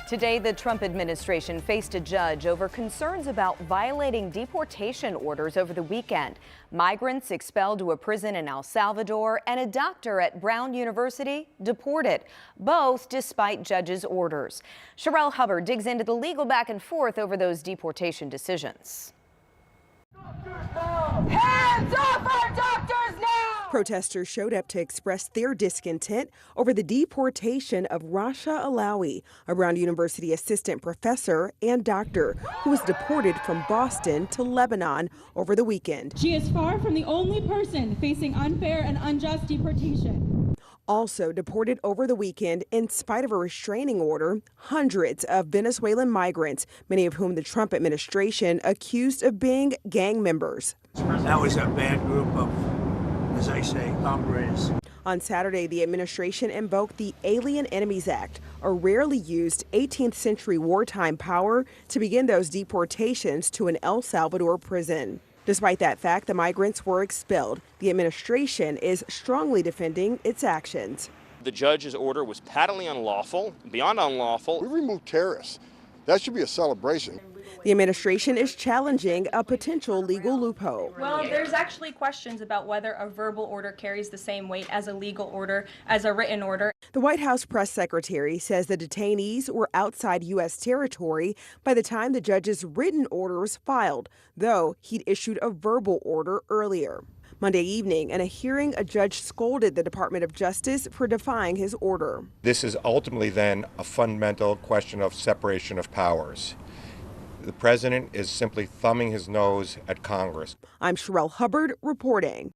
Today, the Trump administration faced a judge over concerns about violating deportation orders over the weekend. Migrants expelled to a prison in El Salvador and a doctor at Brown University deported, both despite judges' orders. Sherelle Hubbard digs into the legal back and forth over those deportation decisions. Hands off our doctors now! Protesters showed up to express their discontent over the deportation of Rasha Alawi, a Brown University assistant professor and doctor who was deported from Boston to Lebanon over the weekend. She is far from the only person facing unfair and unjust deportation. Also deported over the weekend in spite of a restraining order, hundreds of Venezuelan migrants, many of whom the Trump administration accused of being gang members. That was a bad group of, as I say, hombres. On Saturday, the administration invoked the Alien Enemies Act, a rarely used 18th century wartime power to begin those deportations to an El Salvador prison. Despite that fact, the migrants were expelled. The administration is strongly defending its actions. The judge's order was patently unlawful, beyond unlawful. We removed terrorists. That should be a celebration. The administration is challenging a potential legal loophole. Well, there's actually questions about whether a verbal order carries the same weight as a legal order as a written order. The White House press secretary says the detainees were outside U.S. territory by the time the judge's written order was filed, though he'd issued a verbal order earlier. Monday evening, in a hearing, a judge scolded the Department of Justice for defying his order. This is ultimately then a fundamental question of separation of powers. The president is simply thumbing his nose at Congress. I'm Sherelle Hubbard reporting.